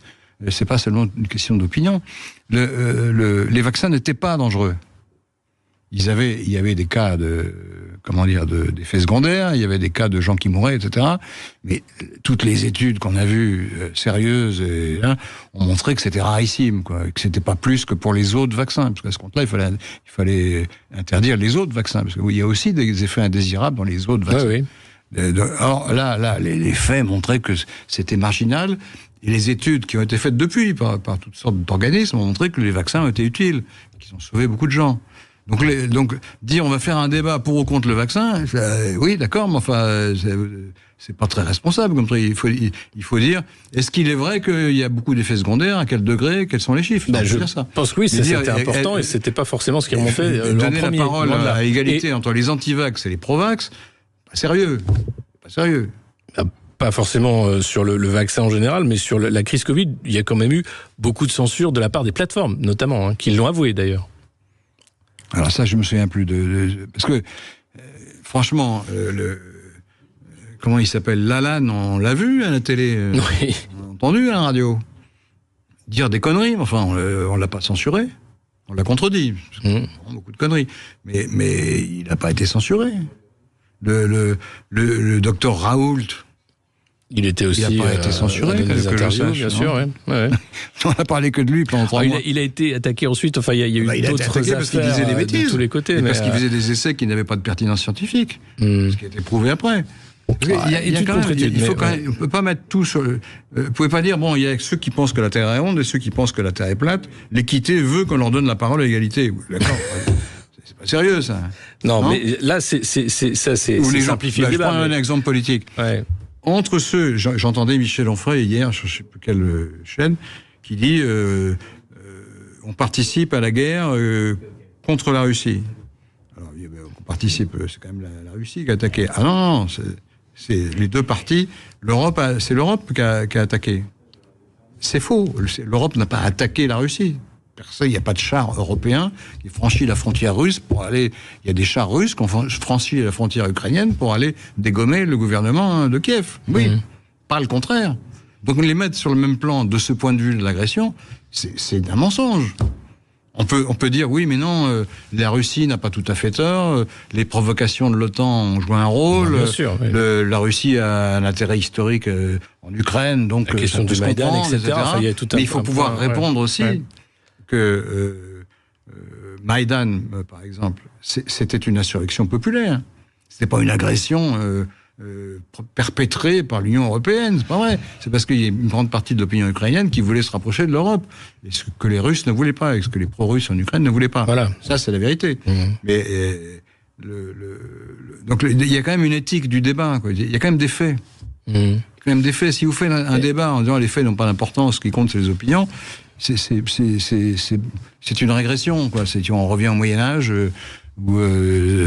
C: C'est pas seulement une question d'opinion. Les vaccins n'étaient pas dangereux. Il y avait des cas d'effets secondaires, il y avait des cas de gens qui mouraient, etc. Mais toutes les études qu'on a vues, sérieuses, ont montré que c'était rarissime, quoi, que c'était pas plus que pour les autres vaccins. Parce qu'à ce compte-là, il fallait interdire les autres vaccins. Parce qu'il y a aussi des effets indésirables dans les autres vaccins.
D: Oui.
C: Alors là, les faits montraient que c'était marginal. Et les études qui ont été faites depuis par toutes sortes d'organismes ont montré que les vaccins ont été utiles, qu'ils ont sauvé beaucoup de gens. Donc dire on va faire un débat pour ou contre le vaccin, oui d'accord, mais enfin c'est pas très responsable comme truc. Il faut dire est-ce qu'il est vrai qu'il y a beaucoup d'effets secondaires, à quel degré, quels sont les chiffres?
D: Je pense que oui, c'était important et c'était pas forcément ce qui remontait.
C: Donner la parole à égalité entre les anti-vax et les pro-vax, pas sérieux.
D: Pas forcément sur le vaccin en général, mais sur la crise Covid, il y a quand même eu beaucoup de censure de la part des plateformes, notamment, qui l'ont avoué d'ailleurs.
C: Alors ça, je me souviens plus parce que franchement, comment il s'appelle, Lalanne, on l'a vu à la télé,
D: oui.
C: on l'a entendu à la radio. dire des conneries. Enfin, on l'a pas censuré. On l'a contredit. Beaucoup de conneries. Mais il n'a pas été censuré. Le docteur Raoult.
D: Il était aussi.
C: Il n'a pas été censuré,
D: des interviews, bien sûr. Ouais.
C: On n'a parlé que de lui pendant 3 mois.
D: Il a été attaqué ensuite. Enfin, il y a eu d'autres affaires
C: parce qu'il disait des bêtises
D: de tous les côtés.
C: Parce qu'il faisait des essais qui n'avaient pas de pertinence scientifique. Ce qui a été prouvé après. On ne peut pas mettre tout sur. Vous pouvez pas dire il y a ceux qui pensent que la Terre est ronde et ceux qui pensent que la Terre est plate. L'équité veut qu'on leur donne la parole à l'égalité. D'accord. C'est pas sérieux ça.
D: Non, mais là c'est simplifié le débat.
C: Je prends un exemple politique.
D: Ouais.
C: Entre ceux, j'entendais Michel Onfray hier, je ne sais plus quelle chaîne, qui dit on participe à la guerre contre la Russie. Alors, on participe, c'est quand même la Russie qui a attaqué. Ah non, c'est les deux parties. C'est l'Europe qui a attaqué. C'est faux. L'Europe n'a pas attaqué la Russie. Il n'y a pas de char européen qui franchit la frontière russe pour aller. Il y a des chars russes qui ont franchi la frontière ukrainienne pour aller dégommer le gouvernement de Kiev. Oui, pas le contraire. Donc les mettre sur le même plan de ce point de vue de l'agression, c'est un mensonge. On peut dire oui, mais non, la Russie n'a pas tout à fait tort. Les provocations de l'OTAN ont joué un rôle.
D: Bien sûr, oui.
C: La Russie a un intérêt historique en Ukraine, donc
D: la question du Maïdan, etc.
C: Mais il faut pouvoir répondre aussi. Que Maïdan, par exemple, c'était une insurrection populaire. C'était pas une agression perpétrée par l'Union européenne, c'est pas vrai. C'est parce qu'il y a une grande partie de l'opinion ukrainienne qui voulait se rapprocher de l'Europe. Et ce que les Russes ne voulaient pas, et ce que les pro-russes en Ukraine ne voulaient pas.
D: Voilà.
C: Ça, c'est la vérité. Mais donc il y a quand même une éthique du débat, quoi. Il y a quand même des faits. Quand même des faits. Si vous faites un débat en disant les faits n'ont pas d'importance, ce qui compte c'est les opinions, c'est une régression, quoi. On revient au Moyen-Âge où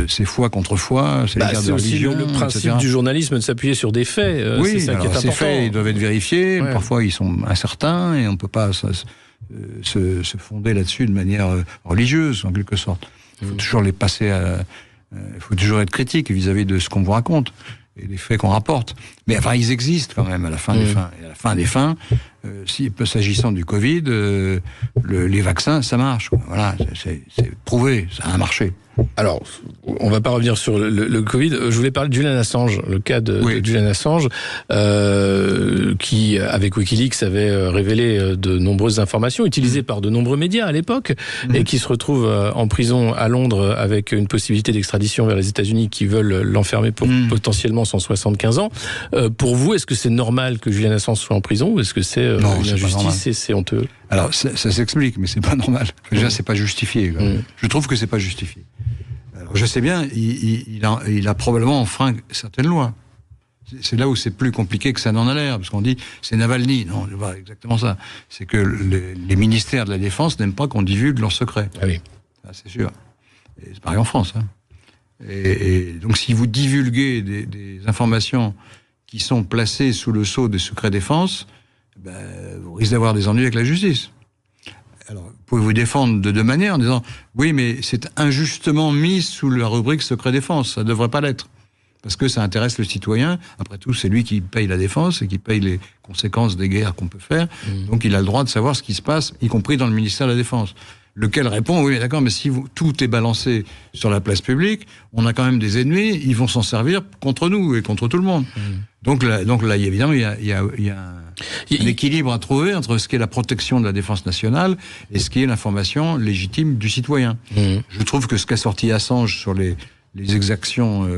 C: c'est foi contre foi, c'est la guerre de religion.
D: C'est aussi le principe du journalisme de s'appuyer sur des faits.
C: Oui,
D: c'est ça qui est important.
C: Ces faits, ils doivent être vérifiés. Ouais. Parfois, ils sont incertains et on ne peut pas se fonder là-dessus de manière religieuse, en quelque sorte. Il faut toujours les passer il faut toujours être critique vis-à-vis de ce qu'on vous raconte et les faits qu'on rapporte. Mais enfin, ils existent quand même à la fin des fins. Et à la fin des fins, s'agissant du Covid, les vaccins, ça marche. Voilà, c'est prouvé, ça a marché.
D: Alors, on va pas revenir sur le Covid. Je voulais parler de Julian Assange, le cas de Julian Assange, qui, avec Wikileaks, avait révélé de nombreuses informations utilisées par de nombreux médias à l'époque, et qui se retrouve en prison à Londres avec une possibilité d'extradition vers les États-Unis qui veulent l'enfermer pour potentiellement 175 ans. Pour vous, est-ce que c'est normal que Julian Assange soit en prison, ou est-ce que c'est une injustice et c'est honteux?
C: Alors, ça s'explique, mais c'est pas normal. Déjà, c'est pas justifié. Je trouve que c'est pas justifié. Alors, je sais bien, il a probablement enfreint certaines lois. C'est là où c'est plus compliqué que ça n'en a l'air, parce qu'on dit c'est Navalny. Non, c'est pas exactement ça. C'est que les ministères de la Défense n'aiment pas qu'on divulgue leurs secrets.
D: Ah oui.
C: Ça, c'est sûr. Et c'est pareil en France. Et donc, si vous divulguez des informations qui sont placées sous le sceau des secrets défense, vous risquez d'avoir des ennuis avec la justice. Alors, vous pouvez vous défendre de deux manières en disant oui, mais c'est injustement mis sous la rubrique secret défense, ça ne devrait pas l'être. Parce que ça intéresse le citoyen. Après tout, c'est lui qui paye la défense et qui paye les conséquences des guerres qu'on peut faire. Donc, il a le droit de savoir ce qui se passe, y compris dans le ministère de la Défense. Lequel répond oui, mais d'accord, mais si tout est balancé sur la place publique, on a quand même des ennemis, ils vont s'en servir contre nous et contre tout le monde. Donc là, évidemment, il y a un équilibre à trouver entre ce qui est la protection de la défense nationale et ce qui est l'information légitime du citoyen. Je trouve que ce qu'a sorti Assange sur les exactions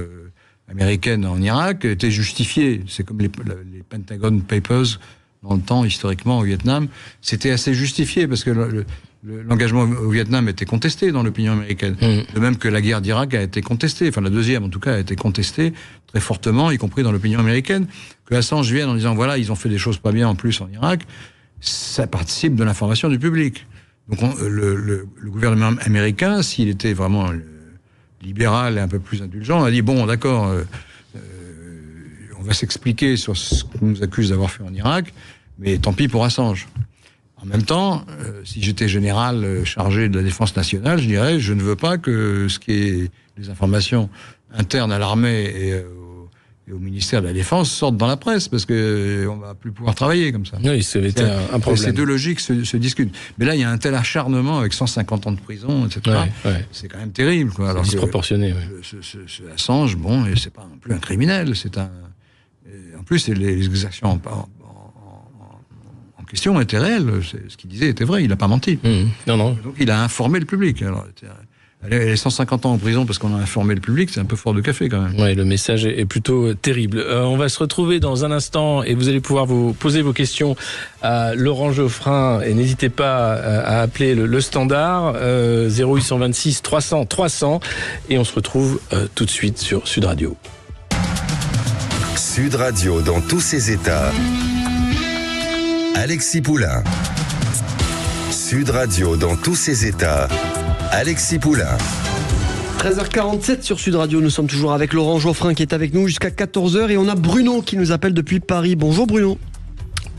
C: américaines en Irak était justifié. C'est comme les Pentagon Papers dans le temps, historiquement, au Vietnam. C'était assez justifié parce que l'engagement au Vietnam était contesté dans l'opinion américaine. De même que la guerre d'Irak a été contestée, enfin la deuxième en tout cas a été contestée très fortement, y compris dans l'opinion américaine. Que Assange vienne en disant voilà, ils ont fait des choses pas bien en plus en Irak, ça participe de l'information du public. Donc le gouvernement américain, s'il était vraiment libéral et un peu plus indulgent, a dit bon d'accord, on va s'expliquer sur ce qu'on nous accuse d'avoir fait en Irak, mais tant pis pour Assange. En même temps, si j'étais général chargé de la défense nationale, je dirais je ne veux pas que ce qui est les informations internes à l'armée au ministère de la Défense sortent dans la presse, parce que on va plus pouvoir travailler comme ça.
D: Oui, c'était un problème.
C: Ces deux logiques se discutent. Mais là, il y a un tel acharnement avec 150 ans de prison, etc. C'est quand même terrible, quoi.
D: C'est disproportionné.
C: Ce Assange, bon, et c'est pas non plus un criminel, en plus, les exactions en question étaient réelles. Ce qu'il disait était vrai, il n'a pas menti.
D: Non.
C: Donc il a informé le public. Alors, les 150 ans en prison parce qu'on a informé le public, c'est un peu fort de café quand même.
D: Oui, le message est plutôt terrible. On va se retrouver dans un instant et vous allez pouvoir vous poser vos questions à Laurent Geoffrin, et n'hésitez pas à appeler le standard 0826 300 300, et on se retrouve tout de suite sur Sud Radio.
A: Sud Radio dans tous ses états. Alexis Poulain. Sud Radio dans tous ses états. Alexis Poulain.
B: 13h47 sur Sud Radio, nous sommes toujours avec Laurent Geoffrin qui est avec nous jusqu'à 14h, et on a Bruno qui nous appelle depuis Paris. Bonjour Bruno.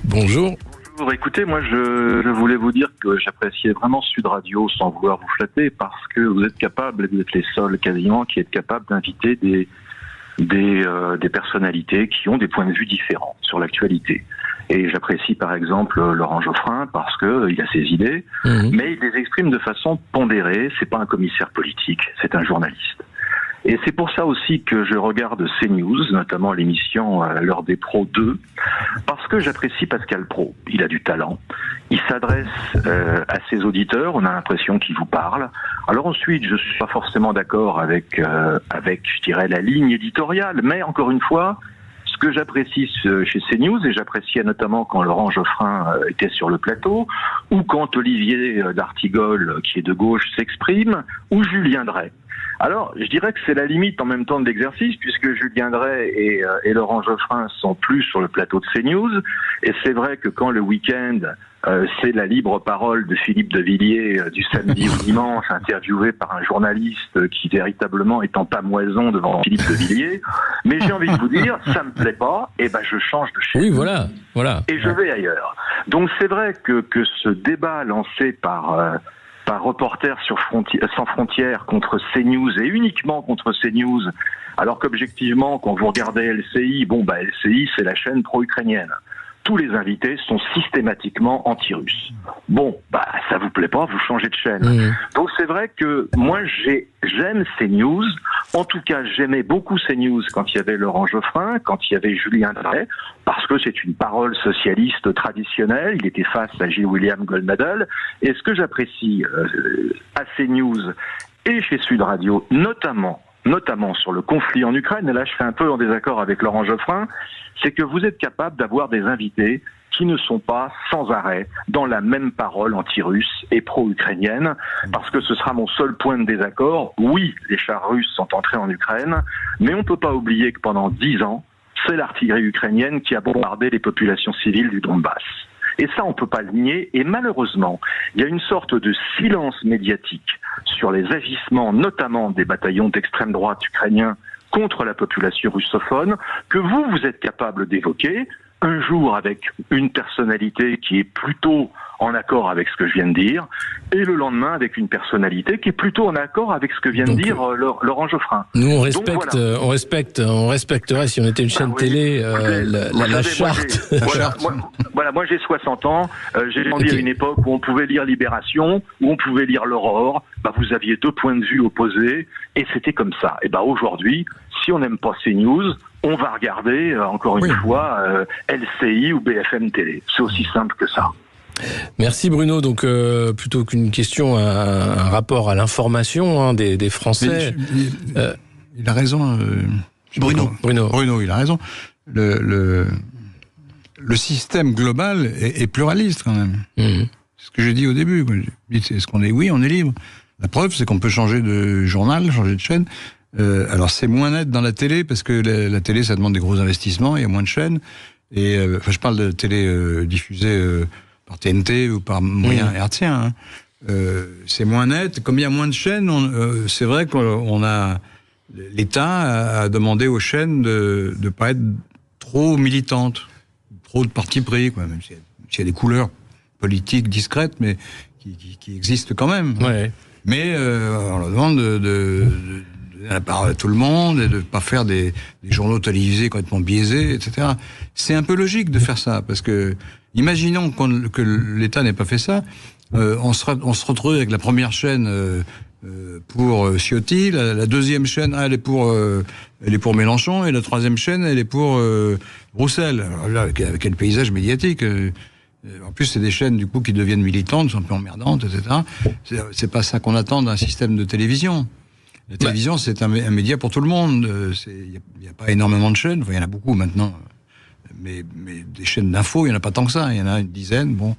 D: Bonjour.
F: Bonjour, écoutez, moi je voulais vous dire que j'appréciais vraiment Sud Radio sans vouloir vous flatter, parce que vous êtes capable, vous êtes les seuls quasiment qui êtes capables d'inviter des personnalités qui ont des points de vue différents sur l'actualité. Et j'apprécie par exemple Laurent Geoffrin parce que il a ses idées, mais il les exprime de façon pondérée. C'est pas un commissaire politique, c'est un journaliste. Et c'est pour ça aussi que je regarde CNews, notamment l'émission L'heure des pros 2, parce que j'apprécie Pascal Praud. Il a du talent. Il s'adresse à ses auditeurs. On a l'impression qu'il vous parle. Alors ensuite, je suis pas forcément d'accord avec, je dirais, la ligne éditoriale, mais encore une fois, ce que j'apprécie chez CNews, et j'appréciais notamment quand Laurent Geoffrin était sur le plateau, ou quand Olivier d'Artigol, qui est de gauche, s'exprime, ou Julien Drey. Alors, je dirais que c'est la limite en même temps de l'exercice, puisque Julien Drey et Laurent Geoffrin sont plus sur le plateau de CNews, et c'est vrai que quand le week-end, c'est la libre parole de Philippe de Villiers du samedi au dimanche, interviewé par un journaliste qui véritablement est en pamoison devant Philippe de Villiers, mais j'ai envie de vous dire, ça me plaît pas, et ben je change de chaîne.
D: Oui, voilà.
F: Et je vais ailleurs. Donc c'est vrai que ce débat lancé par Reporters sans frontières contre CNews, et uniquement contre CNews, alors qu'objectivement, quand vous regardez LCI, LCI c'est la chaîne pro-ukrainienne. Tous les invités sont systématiquement anti-russes. Ça vous plaît pas, vous changez de chaîne. Donc c'est vrai que moi j'aime CNews. En tout cas, j'aimais beaucoup CNews quand il y avait Laurent Geoffrin, quand il y avait Julien Drey, parce que c'est une parole socialiste traditionnelle. Il était face à J. William Goldnadel. Et ce que j'apprécie à CNews et chez Sud Radio, notamment sur le conflit en Ukraine, et là je fais un peu en désaccord avec Laurent Geoffrin, c'est que vous êtes capable d'avoir des invités qui ne sont pas sans arrêt dans la même parole anti-russe et pro-ukrainienne, parce que ce sera mon seul point de désaccord. Oui, les chars russes sont entrés en Ukraine, mais on ne peut pas oublier que pendant 10 ans, c'est l'artillerie ukrainienne qui a bombardé les populations civiles du Donbass. Et ça, on ne peut pas le nier. Et malheureusement, il y a une sorte de silence médiatique sur les agissements, notamment des bataillons d'extrême droite ukrainiens contre la population russophone, que vous êtes capable d'évoquer un jour avec une personnalité qui est plutôt en accord avec ce que je viens de dire, et le lendemain avec une personnalité qui est plutôt en accord avec ce que vient de dire Laurent Geoffrin.
D: Nous, on respecterait, si on était une chaîne télé, la charte.
F: Moi j'ai 60 ans, j'ai grandi à une époque où on pouvait lire Libération, où on pouvait lire l'Aurore, vous aviez deux points de vue opposés, et c'était comme ça. Et aujourd'hui, si on n'aime pas CNews, on va regarder, encore une fois, LCI ou BFM Télé. C'est aussi simple que ça.
D: Merci Bruno. Donc plutôt qu'une question, un rapport à l'information des Français.
C: Il a raison.
D: Bruno,
C: il a raison. Le système global est pluraliste quand même. C'est ce que j'ai dit au début. Est-ce qu'on est on est libre. La preuve, c'est qu'on peut changer de journal, changer de chaîne. Alors c'est moins net dans la télé parce que la télé ça demande des gros investissements, il y a moins de chaînes. Et je parle de télé diffusée par TNT ou par moyen hertzien. C'est moins net. Comme il y a moins de chaînes, c'est vrai qu'on a l'État a demandé aux chaînes de ne pas être trop militantes, trop de parti pris, quoi. Même s'il y a des couleurs politiques discrètes, mais qui existent quand même.
D: Ouais.
C: Mais on leur demande de la parole à tout le monde et de pas faire des journaux télévisés complètement biaisés, etc. C'est un peu logique de faire ça, parce que imaginons que l'État n'ait pas fait ça, on se retrouve avec la première chaîne pour Ciotti, la deuxième chaîne, elle est pour Mélenchon, et la troisième chaîne, elle est pour Roussel. Alors là, avec quel paysage médiatique en plus, c'est des chaînes du coup qui deviennent militantes, sont un peu emmerdantes, etc. C'est pas ça qu'on attend d'un système de télévision. La télévision, c'est un média pour tout le monde. Il n'y a pas énormément de chaînes. Enfin, il y en a beaucoup maintenant, mais des chaînes d'infos, il y en a pas tant que ça. Il y en a une dizaine. Bon,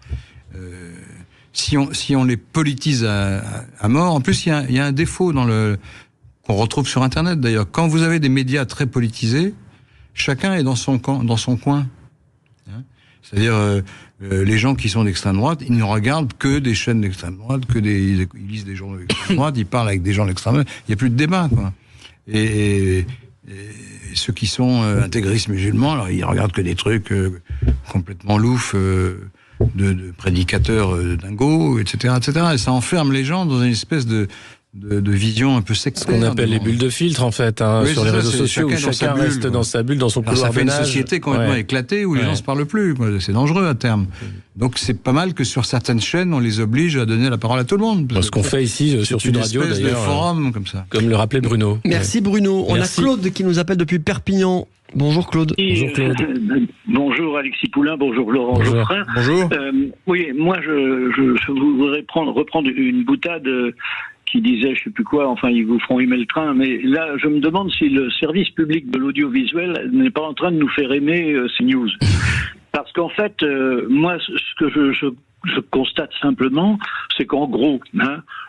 C: si on les politise à mort, en plus, il y a un défaut qu'on retrouve sur Internet d'ailleurs. Quand vous avez des médias très politisés, chacun est dans son coin. C'est-à-dire, les gens qui sont d'extrême droite, ils ne regardent que des chaînes d'extrême droite, ils lisent des journaux d'extrême droite, ils parlent avec des gens d'extrême droite. Il n'y a plus de débat, quoi. Et ceux qui sont intégristes musulmans, alors ils regardent que des trucs complètement louches de prédicateurs dingos, etc., etc. Et ça enferme les gens dans une espèce de vision un peu sectaire.
D: Ce qu'on appelle les bulles de filtre, en fait, oui, sur les réseaux sociaux, où chacun reste dans sa bulle, dans son couloir de nage.
C: Ça fait une société complètement éclatée, où les gens se parlent plus. C'est dangereux à terme. Donc c'est pas mal que sur certaines chaînes, on les oblige à donner la parole à tout le monde.
D: Ce qu'on fait ici sur Sud Radio, d'ailleurs.
C: C'est une espèce de forum, comme ça.
D: Comme le rappelait Bruno.
B: Merci Bruno. On a Claude qui nous appelle depuis Perpignan. Bonjour Claude.
D: Bonjour Claude.
G: Bonjour Alexis Poulain, bonjour Laurent Geoffrin.
C: Bonjour.
G: Oui, moi je voudrais reprendre une boutade qui disait, je sais plus quoi, enfin ils vous feront aimer le train, mais là je me demande si le service public de l'audiovisuel n'est pas en train de nous faire aimer CNews. Parce qu'en fait, moi ce que je constate simplement, c'est qu'en gros,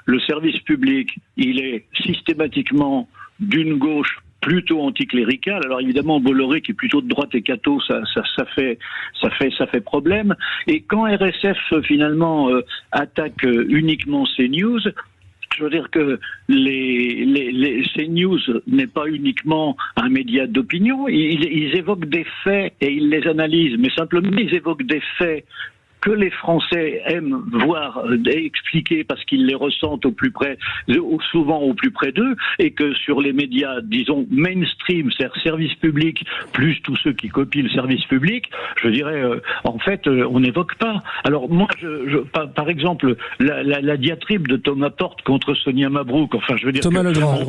G: le service public, il est systématiquement d'une gauche plutôt anticlérical. Alors évidemment, Bolloré qui est plutôt de droite et catho, ça fait problème. Et quand RSF finalement attaque uniquement CNews, je veux dire que les CNews n'est pas uniquement un média d'opinion. Ils évoquent des faits et ils les analysent, mais simplement ils évoquent des faits que les Français aiment voir expliquer parce qu'ils les ressentent au plus près, souvent au plus près d'eux, et que sur les médias, disons, mainstream, c'est-à-dire service public, plus tous ceux qui copient le service public, je dirais, en fait, on n'évoque pas. Alors moi, par exemple, la diatribe de Thomas Porte contre Sonia Mabrouk, enfin, je veux dire...
D: Thomas Legrand,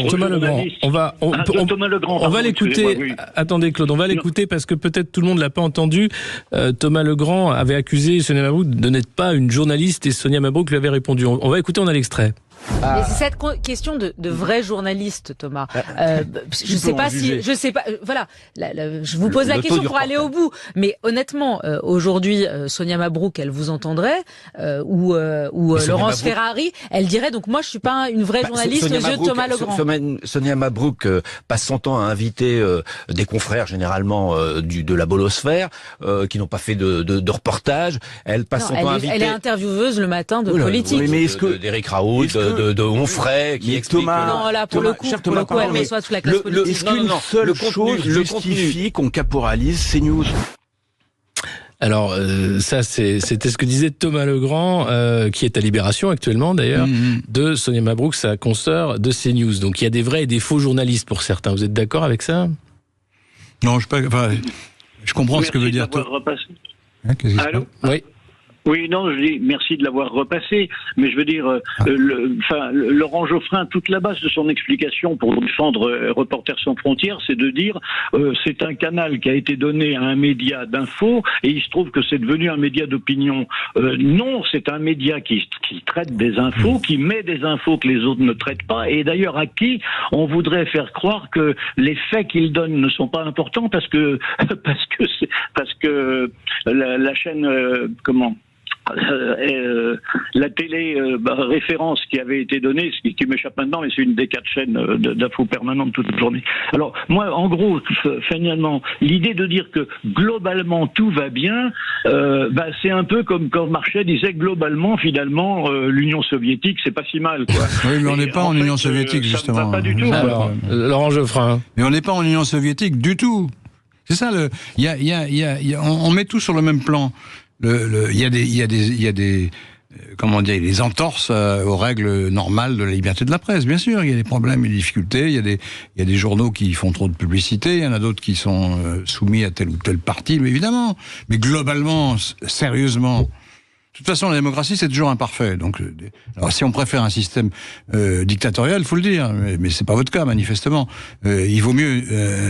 D: on va l'écouter. Oui. Attendez Claude, on va l'écouter parce que peut-être tout le monde l'a pas entendu. Thomas Legrand avait accusé Sonia Mabrouk de n'être pas une journaliste et Sonia Mabrouk lui avait répondu. On va écouter, on a l'extrait.
H: Mais c'est cette question de vrai journaliste, Thomas. Je sais pas si, je sais pas. Voilà, je vous pose la question pour aller au bout. Mais honnêtement, aujourd'hui, Sonia Mabrouk, elle vous entendrait, ou Laurence Ferrari, elle dirait donc moi je suis pas une vraie journaliste aux yeux de Thomas Legrand.
I: Sonia Mabrouk passe son temps à inviter des confrères généralement de la bolosphère qui n'ont pas fait de reportage. Elle passe son temps à inviter.
H: Elle est intervieweuse le matin de politique.
I: Oui, mais est-ce que d'Éric Raoult, de Onfray qui explique...
H: Non, là, pour le coup, elle reçoit toute la classe politique.
I: Est-ce qu'une seule chose justifie qu'on caporalise CNews ?
D: Alors, ça, c'était ce que disait Thomas Legrand, qui est à Libération actuellement, d'ailleurs, de Sonia Mabrouk, sa consoeur de CNews. Donc, il y a des vrais et des faux journalistes pour certains. Vous êtes d'accord avec ça ?
C: Non, je comprends ce que veut dire...
G: Allô ?
D: Oui.
G: Oui, non, je dis merci de l'avoir repassé, mais je veux dire, Laurent Geoffrin, toute la base de son explication pour défendre Reporters sans frontières, c'est de dire c'est un canal qui a été donné à un média d'info et il se trouve que c'est devenu un média d'opinion. Non, c'est un média qui traite des infos, qui met des infos que les autres ne traitent pas, et d'ailleurs à qui on voudrait faire croire que les faits qu'il donne ne sont pas importants parce que la chaîne la télé référence qui avait été donnée, ce qui m'échappe maintenant, mais c'est une des 4 chaînes d'infos permanentes toute la journée. Alors moi, en gros, finalement, l'idée de dire que globalement tout va bien, c'est un peu comme quand Marchais disait globalement, finalement, l'Union soviétique, c'est pas si mal, quoi.
C: Oui, mais on n'est pas en Union soviétique, justement.
G: Ça ne va pas du tout.
D: Alors, Laurent Geoffrin.
C: Mais on n'est pas en Union soviétique du tout. C'est ça, on met tout sur le même plan. Il y a des des entorses aux règles normales de la liberté de la presse. Bien sûr, il y a des problèmes et des difficultés, il y a des journaux qui font trop de publicité, il y en a d'autres qui sont soumis à tel ou tel parti, mais évidemment. Mais globalement, sérieusement, de toute façon, la démocratie, c'est toujours imparfait. Donc, alors, si on préfère un système dictatorial, il faut le dire, mais c'est pas votre cas, manifestement. Il vaut mieux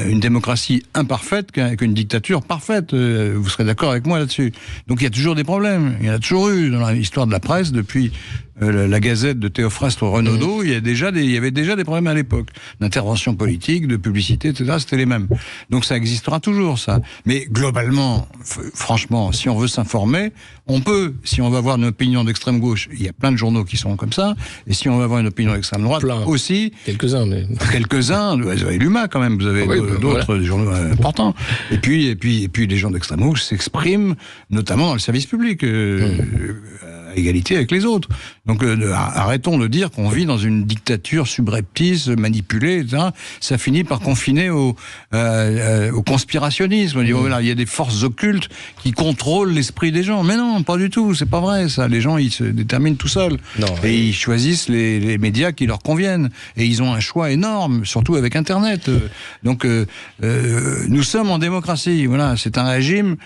C: une démocratie imparfaite qu'une dictature parfaite. Vous serez d'accord avec moi là-dessus. Donc, il y a toujours des problèmes. Il y en a toujours eu dans l'histoire de la presse depuis la Gazette de Théophraste Renaudot. Il y avait déjà des problèmes à l'époque d'intervention politique, de publicité, etc. C'était les mêmes. Donc, ça existera toujours, ça. Mais globalement, franchement, si on veut s'informer, on peut. Si on va avoir une opinion d'extrême gauche, il y a plein de journaux qui sont comme ça. Et si on va avoir une opinion d'extrême droite, aussi.
D: Quelques-uns, mais.
C: Quelques-uns. Vous avez l'UMA quand même. Vous avez d'autres journaux importants. Et puis, les gens d'extrême gauche s'expriment, notamment dans le service public, à égalité avec les autres. Donc, arrêtons de dire qu'on vit dans une dictature subreptice, manipulée, etc. Ça finit par confiner au conspirationnisme. On dit, voilà, il y a des forces occultes qui contrôlent l'esprit des gens. Mais non, pas du tout. C'est pas vrai, ça. Les gens, ils se déterminent tout seuls. Et ils choisissent les médias qui leur conviennent. Et ils ont un choix énorme, surtout avec Internet. Donc, nous sommes en démocratie. Voilà, c'est un régime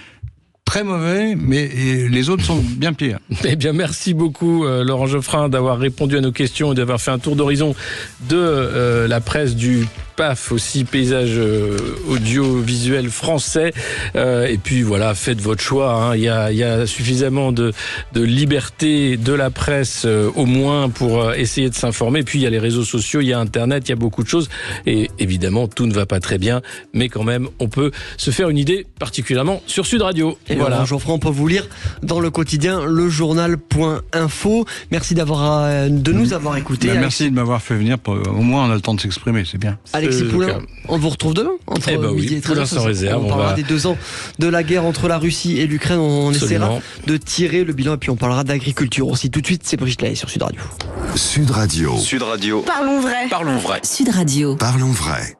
C: très mauvais, mais les autres sont bien pires.
D: Eh bien, merci beaucoup, Laurent Geoffrin, d'avoir répondu à nos questions et d'avoir fait un tour d'horizon de la presse du PAF, aussi paysage audiovisuel français. Et puis voilà, faites votre choix. Hein. Il y a suffisamment de liberté de la presse, au moins, pour essayer de s'informer. Puis il y a les réseaux sociaux, il y a Internet, il y a beaucoup de choses. Et évidemment, tout ne va pas très bien, mais quand même, on peut se faire une idée, particulièrement sur Sud Radio.
B: Et voilà, Geoffrin, on peut vous lire dans le quotidien lejournal.info. Merci de nous avoir écoutés.
C: Merci de m'avoir fait venir. Au moins, on a le temps de s'exprimer, c'est bien.
B: Alexis Poulain, on vous retrouve demain entre midi et 13h.
D: Sans réserve.
B: On parlera des 2 ans de la guerre entre la Russie et l'Ukraine. On essaiera de tirer le bilan et puis on parlera d'agriculture aussi. Tout de suite, c'est Brigitte Lahaye sur Sud Radio.
A: Sud Radio.
J: Sud Radio.
K: Parlons vrai.
J: Parlons vrai.
K: Sud Radio.
A: Parlons vrai.